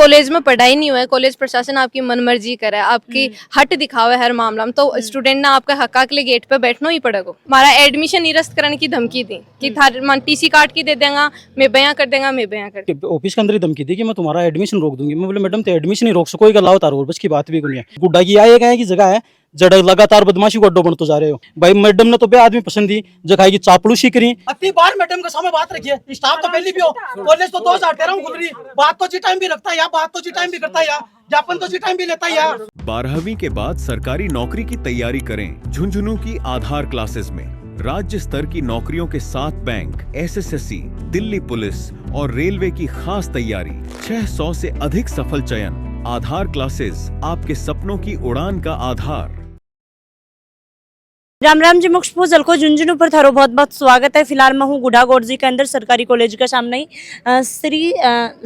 College में पढ़ाई नहीं हुआ है, कॉलेज प्रशासन आपकी मनमर्जी करे, आपकी हट दिखावे हर मामला में, तो स्टूडेंट ने आपका हक के लिए गेट पे बैठना ही पड़ेगा। हमारा एडमिशन निरस्त करने की धमकी दी कि टीसी काट के दे देगा, मैं बयां कर देगा, मैं बयां कर देगा। ऑफिस के अंदर ही धमकी दी कि मैं तुम्हारा एडमिशन रोक दूंगी। मैं बोले मैडम तो एडमिशन ही रोक सको, कोई गलाओ तारो बस की बात भी कोई है। गुड्डा की आए गए की जगह है जड़ लगातार बदमाशी को अड्डो बनते जा रहे हो भाई। मैडम ने तो बे आदमी पसंद दी जो खाएगी चापलूसी करी। अति बार मैडम के सामने बात रखिए, स्टाफ तो पहले भी हो, कॉलेज तो 2013 खुल रही, बात तो जी टाइम भी रखता है या बात तो जी टाइम भी करता है या ज्ञापन तो जी टाइम भी लेता है या। 12वीं के बाद सरकारी नौकरी की तैयारी करें झुंझुनू की आधार क्लासेस में। राज्य स्तर की नौकरियों के साथ बैंक, एसएससी, दिल्ली पुलिस और रेलवे की खास तैयारी, 600 से अधिक सफल चयन। आधार क्लासेस, आपके सपनों की उड़ान का आधार। राम राम जी, मोक्ष पूजल को झुंझुनू पर थारो बहुत बहुत स्वागत है। फिलहाल मैं हूँ गुड़ा गोरजी के अंदर सरकारी कॉलेज के सामने ही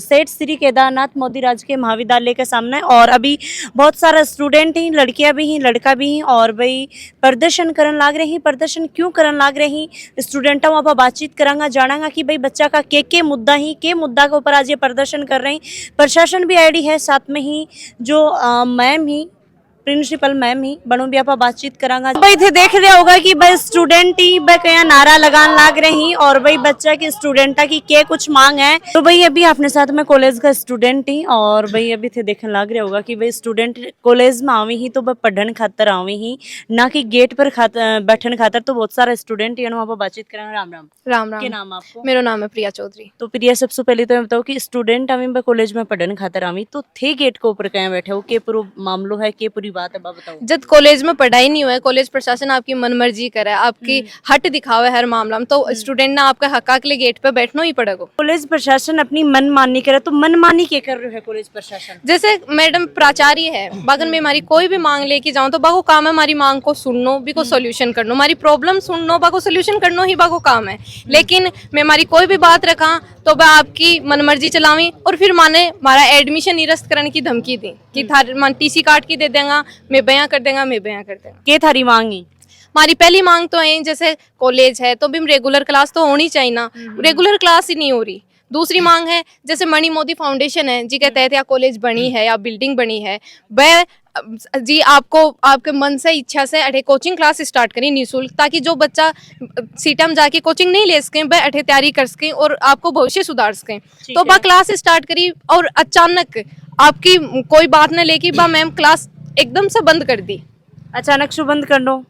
सेठ श्री केदारनाथ मोदी राजकीय महाविद्यालय के सामने। और अभी बहुत सारा स्टूडेंट ही, लड़कियां भी ही, लड़का भी ही, और भाई प्रदर्शन करन लाग रहे हैं। प्रदर्शन क्यों करन लाग रहे हैं, स्टूडेंटों वहाँ पर बातचीत करांगा, जानांगा कि भाई बच्चा का के मुद्दा ही, के मुद्दा के ऊपर आज ये प्रदर्शन कर रहे हैं। प्रशासन भी आईडी है, साथ में ही जो मैम ही प्रिंसिपल मैम ही बनो भी आप बातचीत करांगा। भाई थे देख रहे होगा कि भाई स्टूडेंट ही क्या नारा लगान लाग रही और भाई बच्चा की स्टूडेंटा की क्या कुछ मांग है। तो भाई अभी अपने साथ में कॉलेज का स्टूडेंट ही, और भाई अभी थे देखने लाग रहे होगा कि भाई स्टूडेंट कॉलेज में आवे ही तो भाई पढ़न खातर आवे ही, ना कि गेट पर बैठन खातर। तो बहुत सारा स्टूडेंट ही वहाँ पर बातचीत करांगा। राम राम। राम राम। क्या नाम आपको? मेरा नाम है प्रिया चौधरी। तो प्रिया, सबसे पहले तो मैं बताओ कि स्टूडेंट आवे कॉलेज में पढ़न खातर आवी तो थे गेट के ऊपर क्या बैठे हो, के पूरा मामलो है, के पूरी बात है बताओ। जब कॉलेज में पढ़ाई नहीं हुआ है, कॉलेज प्रशासन आपकी मनमर्जी करे, आपकी हट दिखावे हर मामला में, तो स्टूडेंट ने आपका हक के लिए गेट पे बैठना ही पड़ेगा। कॉलेज प्रशासन अपनी मनमानी करे तो मनमानी क्या कर रहे है कॉलेज प्रशासन? जैसे मैडम प्राचार्य है, बागन में हमारी कोई भी मांग लेके जाऊं तो बाको काम है हमारी मांग को सुननो, भी को सोल्यूशन करनो, हमारी प्रॉब्लम सुननो, बाको सोल्यूशन करनो ही बाको काम है। लेकिन मैं हमारी कोई भी बात रखा तो वह आपकी मनमर्जी चलावी, और फिर माने हमारा एडमिशन निरस्त करने की धमकी दी कि टीसी काट के दे देगा, मैं बयां कर देगा, मैं बयां कर देगा। क्या थारी मांगी? हमारी पहली मांग तो है, जैसे कॉलेज है तो भी रेगुलर क्लास तो होनी चाहिए ना, रेगुलर क्लास ही नहीं हो रही। दूसरी मांग है, जैसे मणि मोदी फाउंडेशन है जी के तहत या कॉलेज बनी है या बिल्डिंग बनी है, वह जी आपको आपके मन से, इच्छा से अठे कोचिंग क्लास स्टार्ट करी निःशुल्क, ताकि जो बच्चा सीटा में जाके कोचिंग नहीं ले सके वह अठे तैयारी कर सके और आपको भविष्य सुधार सके। तो वह क्लास स्टार्ट करी और अचानक आपकी कोई बात न लेके वह मैम क्लास एकदम से बंद कर दी। अचानक से बंद कर दो?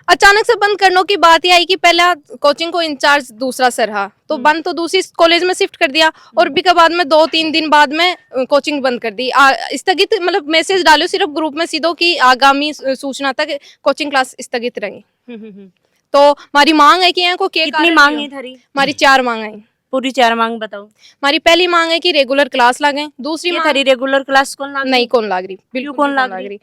अचानक से बंद करने की बात यह आई कि पहला कोचिंग को इंचार्ज दूसरा सर रहा, तो बंद तो दूसरी कॉलेज में शिफ्ट कर दिया, और भी के बाद में 2-3 दिन बाद में कोचिंग बंद कर दी, स्थगित, मतलब मैसेज डालो सिर्फ ग्रुप में सीधो कि आगामी सूचना तक कोचिंग क्लास स्थगित रहेंगी। तो हमारी मांग है कि इनको कितनी मांग है थारी? हमारी 4 मांग है। पूरी 4 मांग बताओ। हमारी पहली मांग है कि रेगुलर क्लास लागें। दूसरी मांग थारी रेगुलर क्लास कौन लाग? नहीं कौन लाग रही, बिल्कुल कौन लाग रही?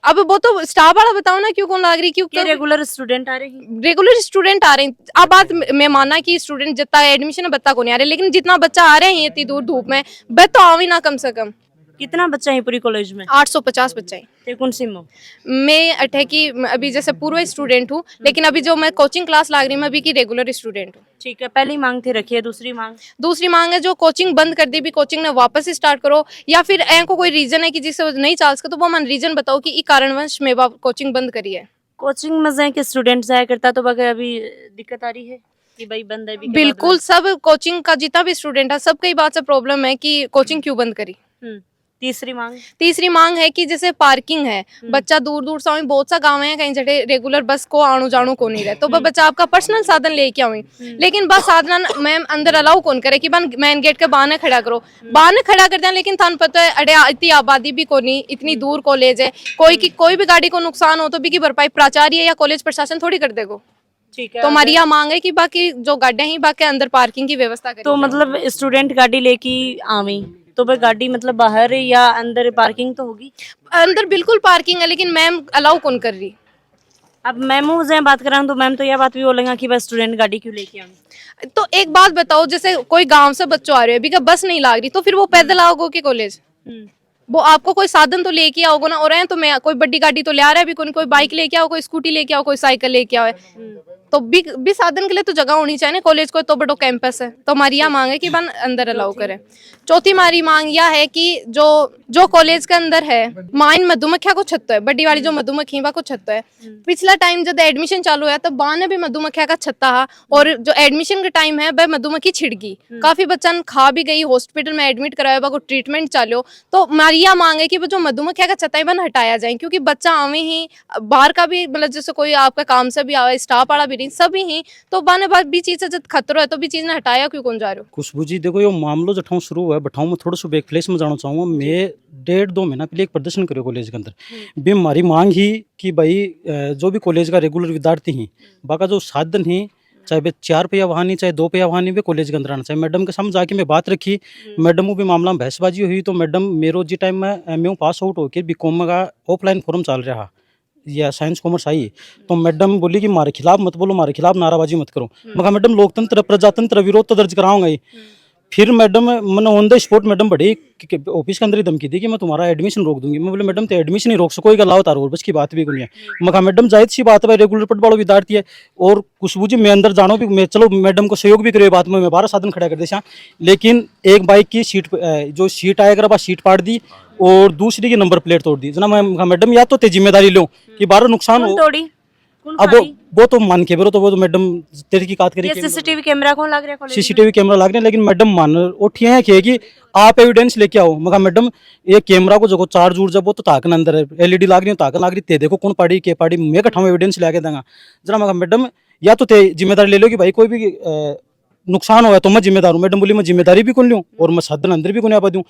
अब वो तो स्टाफ वाला बताओ ना क्यों कौन लाग रही, क्योंकि रेगुलर स्टूडेंट आ रहे हैं। रेगुलर स्टूडेंट आ रहे हैं। अब बात मैं माना कि स्टूडेंट जितना एडमिशन है बच्चा को नहीं आ रहे, लेकिन जितना बच्चा आ रहे हैं इतनी दूर धूप में, वह तो आवी ना कम से कम। कितना बच्चा है पूरी कॉलेज में? 850 बच्चा है। कौन सी में? मैं अठे की अभी जैसे पूर्व स्टूडेंट हूँ, लेकिन अभी जो मैं कोचिंग क्लास लाग रही हूँ मैं अभी की रेगुलर स्टूडेंट हूँ। ठीक है, पहली मांग थी रखी है। दूसरी मांग? दूसरी मांग है जो कोचिंग बंद कर दी भी कोचिंग ने वापस स्टार्ट करो, या फिर को कोई रीजन है कि जिससे नहीं चल सके तो वो मन रीजन बताओ कि ई कारणवश मैं कोचिंग बंद करी है। कोचिंग में जाए कि स्टूडेंट जाया करता तो बगैर अभी दिक्कत आ रही है कि भाई बंद है? बिल्कुल, सब कोचिंग का जितना भी स्टूडेंट है सबके ही बात से प्रॉब्लम है कि कोचिंग क्यों बंद करी। तीसरी मांग? तीसरी मांग है कि जैसे पार्किंग है, बच्चा दूर दूर से बहुत सा गाँव है कहीं जगह रेगुलर बस को आणु जाणु को नहीं रहे, तो वह बच्चा आपका पर्सनल साधन लेके आवे, लेकिन बस साधन मैम अंदर अलाउ कौन करे कि मेन गेट के बाहर खड़ा करो, बाहर खड़ा कर दें। लेकिन थान पता है अरे इतनी आबादी भी को नहीं, इतनी दूर कॉलेज है, कोई भी गाड़ी को नुकसान हो तो भी की भरपाई प्राचार्य या कॉलेज प्रशासन थोड़ी कर देगो। ठीक है, तो हमारी यह मांग है कि बाकी जो गाड़ियां ही बाकी अंदर पार्किंग की व्यवस्था करें। तो मतलब स्टूडेंट गाड़ी लेके आवे तो वह गाड़ी मतलब बाहर या अंदर पार्किंग तो होगी? अंदर बिल्कुल पार्किंग है, लेकिन मैम अलाउ कौन कर रही। अब मैम से बात करा तो मैम तो यह बात भी बोलेगा कि बस स्टूडेंट गाड़ी क्यों लेके आवे। तो एक बात बताओ, जैसे कोई गांव से बच्चों आ रहे हैं, अभी का बस नहीं लाग रही, तो फिर वो पैदल आओगे कि कॉलेज? वो आपको कोई साधन तो लेके आओगे ना, और तो मैं कोई बड़ी गाड़ी तो ले आ रहा है, अभी कोई बाइक लेके आओ, कोई स्कूटी लेके आओ, कोई साइकिल लेके आओ, तो भी साधन के लिए तो जगह होनी चाहिए ना, कॉलेज को तो बड़ो कैंपस है। तो हमारी यह मांग है कि बन अंदर अलाउ करें। चौथी हमारी मांग यह है कि जो कॉलेज के अंदर है माइन मधुमक्खिया को छत्तो है, बड़ी वाली जो मधुमक्खी बा को छत्तो है। पिछला टाइम जब एडमिशन चालू है तब बाने भी मधुमक्खिया का छत्ता है, और जो एडमिशन का टाइम है वह मधुमक्खी छिड़गी, काफी बच्चा खा भी गई, हॉस्पिटल में एडमिट कराया को ट्रीटमेंट चालो। तो हमारी यह मांग है कि वो जो मधुमक्खिया का छत्ता है बन हटाया जाए, क्योंकि बच्चा आवे ही बाहर का भी, मतलब जैसे कोई आपका काम से भी आवे, स्टाफ वाला भी नहीं, सभी ही तो बाने बाद भी चीज से जब खतरो है तो भी चीज ने हटाया क्यों कौन जा रहे हो। खुशबू जी देखो, यो मामलो जठाऊ शुरू हुआ है बठाऊ में थोड़ा सा बैक फ्लैश में जाना चाहूँगा। मैं 1.5-2 महीना पहले एक प्रदर्शन करो कॉलेज के अंदर भी हमारी मांग ही कि भाई जो भी कॉलेज का रेगुलर विद्यार्थी ही बाका जो साधन ही, चाहे वे 4 पहिया वाहन नहीं चाहे 2 पहिया वाहन नहीं, वे कॉलेज के अंदर आना चाहिए। मैडम के सामने जाके मैं बात रखी, मैडम को भी मामला में बहसबाजी हुई, तो मैडम मेरो जी टाइम में एमए पास आउट होकर बीकॉम का ऑफलाइन फॉर्म चल रहा या साइंस कॉमर्स आई, तो मैडम बोली कि हमारे खिलाफ मत बोलो, हमारे खिलाफ नाराबाजी मत करो। मैं कहा मैडम लोकतंत्र प्रजातंत्र विरोध तो दर्ज कराऊंगा ही। फिर मैडम मैंने ऑन द स्पॉट मैडम बड़ी ऑफिस के अंदर ही धमकी दी कि मैं तुम्हारा एडमिशन रोक दूंगी। मैं बोले मैडम तो एडमिशन ही रोक सको, लाओ तारो बस की बात भी नहीं है। मैं कहा मैडम जाहिर सी बात है, रेगुलर पढ़ वालों विद्यार्थी है, और खुशबू जी मैं अंदर जानो भी, मैं चलो मैडम को सहयोग भी करे बात में, मैं 12 साधन खड़ा कर दे, लेकिन एक बाइक की सीट जो सीट आया कर सीट पाट दी और दूसरी की नंबर प्लेट तोड़ दी। जना मैं मैडम या तो ते जिम्मेदारी लो कि 12 नुकसान हो। तोड़ी अब वो तो मान के तो वो तो मैडम तेरे की बात करी, सीसीटीवी कैमरा कौन लग रहा है कॉलेज में? सीसीटीवी कैमरा लग रहे हैं, लेकिन मैडम मान उठी है कि आप एविडेंस लेके आओ। मैं कहा मैडम ये कैमरा को जो चार्ज उड़ जब वो तो ताकन अंदर है, एलईडी लाग रही है, ताकन लाग रही, ते देखो कौन पाड़ी के पाड़ी, मैं कठाऊँ एविडेंस लेके देंगे जरा। मैं कहा मैडम या तो ते जिम्मेदारी ले लो कि भाई कोई भी नुकसान हुआ तो मैं जिम्मेदार हूँ। मैडम बोली मैं जिम्मेदारी भी कौन लूँ और मैं साधन अंदर भी कौन आ दूँ।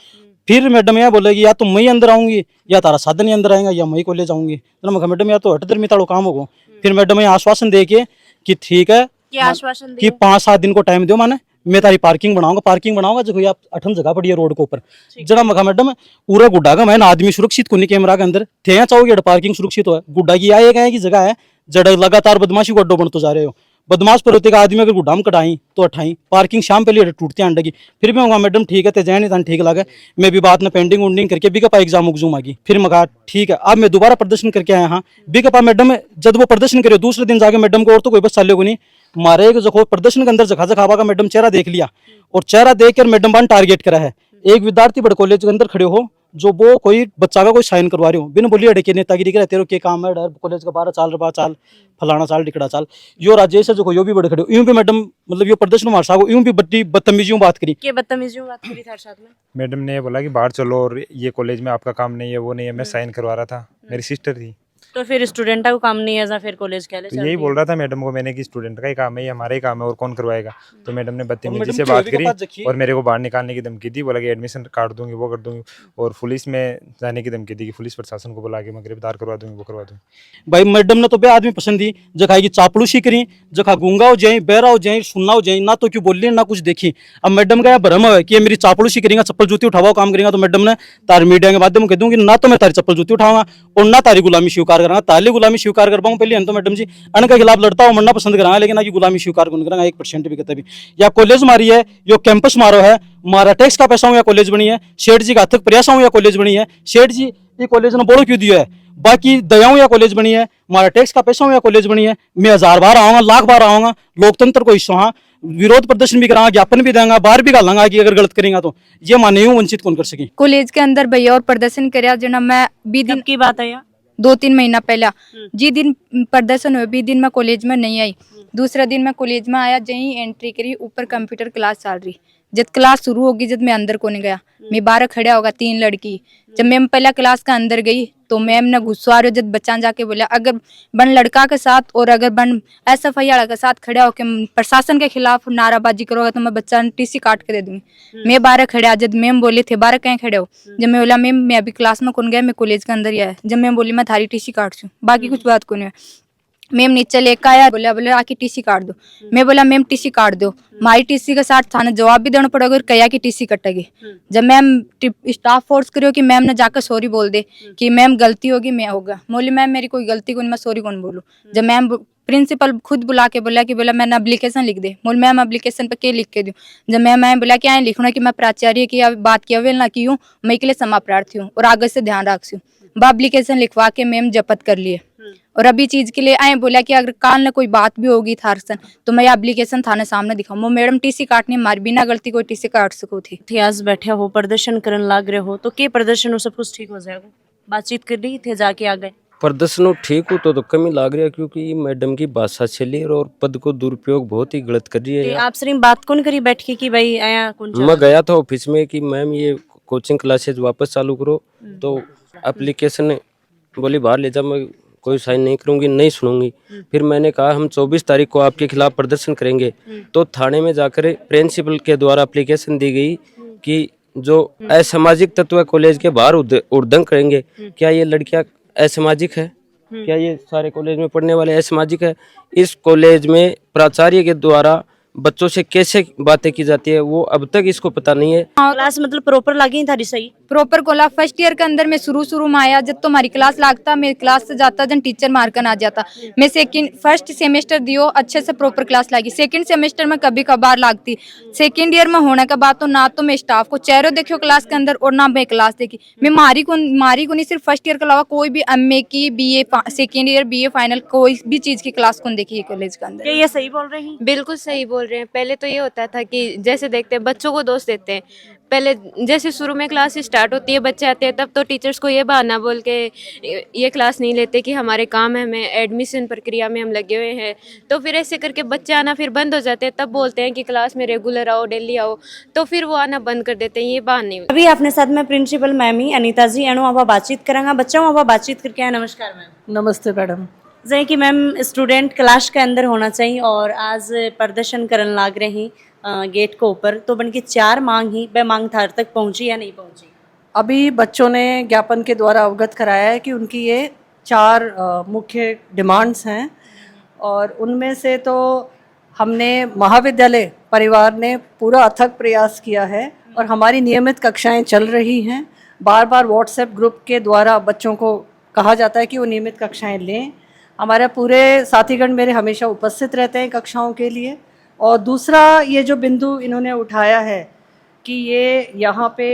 फिर मैडम यह बोलेगी या तो मैं ही अंदर आऊंगी या तारा साधन ही अंदर आएगा या मैं ही कॉलेज आऊंगी। तो मैं कहा मैडम या तो हट दर ताड़ो काम होगा। फिर मैडम ये आश्वासन दे के कि ठीक है आश्वासन कि 5-7 दिन को टाइम दो, माने मैं तारी पार्किंग बनाऊंगा जो आप 8 जगह पड़ी है रोड के ऊपर। जरा मैं कहा मैडम पूरा गुड्डा का मैंने आदमी सुरक्षित को नहीं कैमरा के अंदर थे चाहोगे पार्किंग सुरक्षित हो। गुड्डा की आएगा की जगह है जड़ लगातार बदमाशी को अड्डो बनते जा रहे हो। बदमाश पर होते का आदमी अगर गुड्डाम कटाई तो अठाई पार्किंग शाम पहले टूटती अंडे की। फिर मैं मैडम ठीक है ते जैन नहीं ठीक लगे, मैं भी बात में पेंडिंग उंडिंग करके बिकपा एग्जाम उगजूम आ गई। फिर मैं कहा ठीक है, अब मैं दोबारा प्रदर्शन करके आया। हाँ बिकपा मैडम जब वो प्रदर्शन करे दूसरे दिन जाके मैडम को और तो कोई बस चले को नहीं मारे जो प्रदर्शन के अंदर जखा जखाबा का मैडम चेहरा देख लिया और चेहरा देख कर मैडम वन टारगेट करा है। एक विद्यार्थी बड़े कॉलेज के अंदर खड़े हो जो वो कोई बच्चा का कोई साइन करवा रहे हो, बिन बोली अड़के नेतागिरी करे तेरे के काम है डर कॉलेज का 12 साल 12 साल फलाना साल टिकड़ा साल यो राजेश है जो यो भी बड़े खड़े हो। यूं भी मैडम मतलब यो प्रदर्शन मार साहब यूं भी बड़ी बदतमीजियों बात करी के बदतमीजियों बात करी था साथ में। मैडम ने ये बोला कि बाहर चलो और ये कॉलेज में आपका काम नहीं है, वो नहीं है। मैं साइन करवा रहा था, मेरी सिस्टर थी। तो फिर स्टूडेंट को काम नहीं है फिर कॉलेज के लिए तो यही बोल रहा था मैडम को मैंने कि स्टूडेंट का ही काम है, ये हमारा ही काम है और कौन करवाएगा। तो मैडम ने बदतमीजी से बात करी और मेरे को बाहर निकालने की धमकी दी। बोला कि एडमिशन काट दूंगी वो कर दूंगी और पुलिस में जाने की धमकी दी कि पुलिस प्रशासन को बुला के मैं गिरफ्तार करवा दूंगी वो करवा दूंगी। भाई मैडम ने तो बे आदमी पसंद दी जखा की चापलूसी करी जखा गूंगा हो जाए बहरा हो जाए सुनना हो जाए ना तो क्यों बोली ना कुछ देखी। अब मैडम का भ्रम है कि मेरी चापलूसी करेंगे चप्पल जूती उठावा काम करेंगे, तो मैडम ने तार मीडिया के माध्यम कह दूंगी ना तो मैं तारी चप्पल जूती उठाऊंगा और ना तारी गुलामी स्वीकार करूंगा। ताली गुलामी स्वीकार कर पाऊँ पहले तो मैडम जी अन के खिलाफ लड़ता हूँ मरना पसंद करांगा, लेकिन आगे गुलामी स्वीकार कौन करांगा 1% भी कहता भी। या कॉलेज मारी है यो कैंपस मारो है मारा टैक्स का पैसा हूँ या कॉलेज बनी है, शेठ जी का अथक प्रयास हूँ या कॉलेज बनी है, शेठ जी ये कॉलेज ने बोलो क्यों दिया है, बाकी दयाऊं या कॉलेज बनी है, हमारा टैक्स का पैसा हूँ या कॉलेज बनी है। मैं 1000 बार आऊंगा लाख बार आऊंगा, लोकतंत्र को हिस्सा हाँ विरोध प्रदर्शन भी करांगा ज्ञापन भी देंगे बाहर भी गालांगा कि अगर गलत करेंगे तो ये माने वंचित कौन कर सके। कॉलेज के अंदर भैया और प्रदर्शन कराया जना मैं बी दिन की बात है यार 2-3 महीना पहले जी दिन प्रदर्शन हुए बी दिन मैं कॉलेज में नहीं आई। दूसरा दिन मैं कॉलेज में आया जहीं एंट्री करी ऊपर कंप्यूटर क्लास चल रही। जब क्लास शुरू होगी जब मैं अंदर को नहीं गया, मैं बाहर खड़ा होगा 3 लड़की। जब मैम पहला क्लास का अंदर गई तो मैम ने गुस्सा रहे जब बच्चा जाके बोला अगर बन लड़का के साथ और अगर बन SFI के साथ खड़ा होकर प्रशासन के खिलाफ नाराबाजी करोगे तो मैं बच्चा TC काट के दे दूंगी। मैं बाहर खड़ा जब मैम बोले थे बाहर कहीं खड़े हो, जब मैं बोला मैम मैं अभी क्लास में कौन गया मैं कॉलेज के अंदर ही आया, जब मैम बोली मैं थारी TC काट छू बाकी कुछ बात को नहीं है। मैम नीचे लेकर आया बोला आके TC काट दो। मैं बोला मैम TC काट दो, हमारी TC के साथ थाने जवाब भी देना पड़ेगा और कया की TC कटेगी। जब मैम स्टाफ फोर्स करियो कि मैम ने जाकर सॉरी बोल दे कि मैम गलती होगी मैं होगा, बोली मैम मेरी कोई गलती को नहीं मैं सॉरी कौन बोलूँ। जब मैम प्रिंसिपल खुद बुला के बोला कि बोला मैंने एप्लीकेशन लिख दे, बोल मैम एप्लीकेशन पे क्या लिख के दूँ। जब मैम बोला क्या है लिखना कि मैं प्राचार्य की बात की अवेल ना की हूँ, मैं के लिए क्षमा प्रार्थी हूँ और आगे से ध्यान रखती हूँ। एप्लीकेशन लिखवा के मैम जपत कर लिए और अभी चीज के लिए आए बोला कि अगर काल न कोई बात भी होगी थारसन तो मैं एप्लीकेशन थाने सामने दिखाऊं। वो मैडम टीसी काटने मार बिना गलती कोई टीसी काट सको थी। थे आज बैठे हो प्रदर्शन करने लग रहे हो तो के प्रदर्शन हो सब कुछ ठीक हो जाएगा? बातचीत कर रही थे जाके आ गए? प्रदर्शन ठीक हो तो कम ही लाग रहा है क्योंकि मैडम की भाषा चली और पद को दुरुपयोग बहुत ही गलत कर रही है। आप सिर्फ बात कौन करी बैठ के कि भाई आया कौन मैं गया था ऑफिस में कि मैम ये कोचिंग क्लासेज वापस चालू करो, तो एप्लीकेशन बोली बाहर ले जा, मैं कोई साइन नहीं करूंगी, नहीं सुनूंगी। फिर मैंने कहा हम 24 तारीख को आपके खिलाफ प्रदर्शन करेंगे, तो थाने में जाकर प्रिंसिपल के द्वारा एप्लीकेशन दी गई कि जो असामाजिक तत्व कॉलेज के बाहर उद्यम करेंगे। क्या ये लड़कियां असामाजिक है? क्या ये सारे कॉलेज में पढ़ने वाले असामाजिक है? इस कॉलेज में प्राचार्य के द्वारा बच्चों से कैसे बातें की जाती है वो अब तक इसको पता नहीं है। क्लास मतलब प्रॉपर लगी था सही? प्रॉपर कोला फर्स्ट ईयर के अंदर मैं शुरू में आया जब तो हमारी क्लास लागता, मैं क्लास से जाता जन टीचर मारकर आ जाता। मैं फर्स्ट सेमेस्टर दियो अच्छे से प्रॉपर क्लास लागी, सेकंड सेमेस्टर में कभी कभार लागती। सेकंड ईयर में होने के बाद तो ना तो मैं स्टाफ को चेहरे देखियो क्लास के अंदर और ना मैं क्लास देखी। मैं मारी को नहीं, सिर्फ फर्स्ट ईयर के अलावा कोई भी एमए की BA second year BA final कोई भी चीज की क्लास को देखी कॉलेज के अंदर। ये सही बोल रहे हैं? बिल्कुल सही बोल रहे हैं। पहले तो ये होता था कि जैसे देखते हैं बच्चों को दोष देते हैं। पहले जैसे शुरू में क्लास स्टार्ट होती है, बच्चे आते हैं, तब तो टीचर्स को ये बहाना बोल के ये क्लास नहीं लेते कि हमारे काम है, हमें एडमिशन प्रक्रिया में हम लगे हुए हैं। तो फिर ऐसे करके बच्चे आना फिर बंद हो जाते हैं, तब बोलते हैं कि क्लास में रेगुलर आओ, डेली आओ, तो फिर वो आना बंद कर देते हैं। ये बहाने। अभी अपने साथ में प्रिंसिपल मैम ही अनीता जी एनो अब बातचीत करेंगे बच्चों अब बातचीत करके आए। नमस्कार मैम। नमस्ते मैडम। जैसे कि मैम स्टूडेंट क्लास के अंदर होना चाहिए और आज प्रदर्शन करने लग रहे हैं गेट के ऊपर, तो बन के 4 मांग ही वह मांग थार तक पहुंची या नहीं पहुंची? अभी बच्चों ने ज्ञापन के द्वारा अवगत कराया है कि उनकी ये 4 मुख्य डिमांड्स हैं और उनमें से तो हमने महाविद्यालय परिवार ने पूरा अथक प्रयास किया है और हमारी नियमित कक्षाएं चल रही हैं। बार बार व्हाट्सएप ग्रुप के द्वारा बच्चों को कहा जाता है कि वो नियमित कक्षाएं लें। हमारे पूरे साथीगण मेरे हमेशा उपस्थित रहते हैं कक्षाओं के लिए। और दूसरा ये जो बिंदु इन्होंने उठाया है कि ये यहाँ पे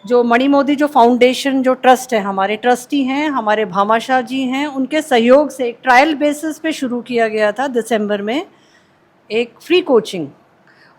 जो मणि मोदी जो फाउंडेशन जो ट्रस्ट है, हमारे ट्रस्टी हैं, हमारे भामाशाह जी हैं, उनके सहयोग से एक ट्रायल बेसिस पे शुरू किया गया था दिसंबर में एक फ्री कोचिंग,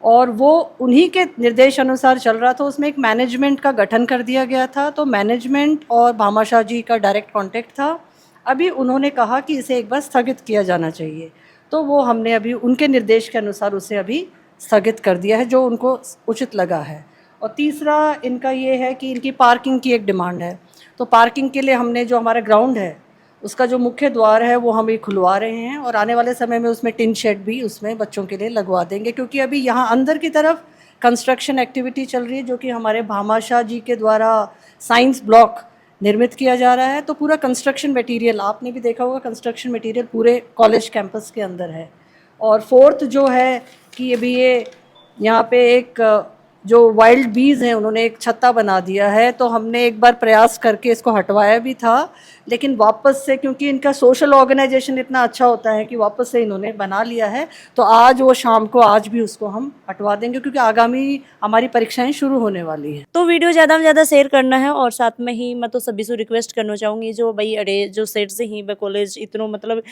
और वो उन्हीं के निर्देश अनुसार चल रहा था। उसमें एक मैनेजमेंट का गठन कर दिया गया था, तो मैनेजमेंट और भामाशाह जी का डायरेक्ट कांटेक्ट था। अभी उन्होंने कहा कि इसे एक बार स्थगित किया जाना चाहिए, तो वो हमने अभी उनके निर्देश के अनुसार उसे अभी स्थगित कर दिया है जो उनको उचित लगा है। और तीसरा इनका ये है कि इनकी पार्किंग की एक डिमांड है, तो पार्किंग के लिए हमने जो हमारा ग्राउंड है उसका जो मुख्य द्वार है वो हम ये खुलवा रहे हैं और आने वाले समय में उसमें टिन शेड भी उसमें बच्चों के लिए लगवा देंगे, क्योंकि अभी यहाँ अंदर की तरफ कंस्ट्रक्शन एक्टिविटी चल रही है जो कि हमारे भामाशाह जी के द्वारा साइंस ब्लॉक निर्मित किया जा रहा है। तो पूरा कंस्ट्रक्शन मटेरियल आपने भी देखा होगा, कंस्ट्रक्शन मटेरियल पूरे कॉलेज कैंपस के अंदर है। और फोर्थ जो है कि अभी ये यहाँ पे एक जो वाइल्ड बीज हैं उन्होंने एक छत्ता बना दिया है, तो हमने एक बार प्रयास करके इसको हटवाया भी था, लेकिन वापस से क्योंकि इनका सोशल ऑर्गेनाइजेशन इतना अच्छा होता है कि वापस से इन्होंने बना लिया है, तो आज वो शाम को आज भी उसको हम हटवा देंगे क्योंकि आगामी हमारी परीक्षाएं शुरू होने वाली हैं। तो वीडियो ज़्यादा से ज़्यादा शेयर करना है और साथ में ही मैं तो सभी से रिक्वेस्ट करना चाहूँगी जो भाई अरे जो सेट से ही वे कॉलेज इतनों मतलब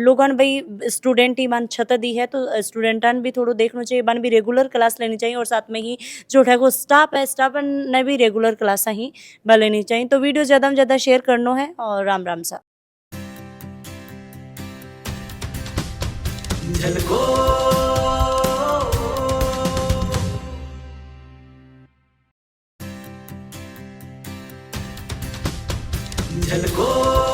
लोगन भाई स्टूडेंट ही मान छत दी है, तो स्टूडेंटन भी थोड़ा देखना चाहिए, बन भी रेगुलर क्लास लेनी चाहिए और साथ में ही जो है वो स्टाफ है स्टाफ ने भी रेगुलर क्लास ही लेनी चाहिए। तो वीडियो ज़्यादा से ज़्यादा शेयर करना है और राम राम सा। झलको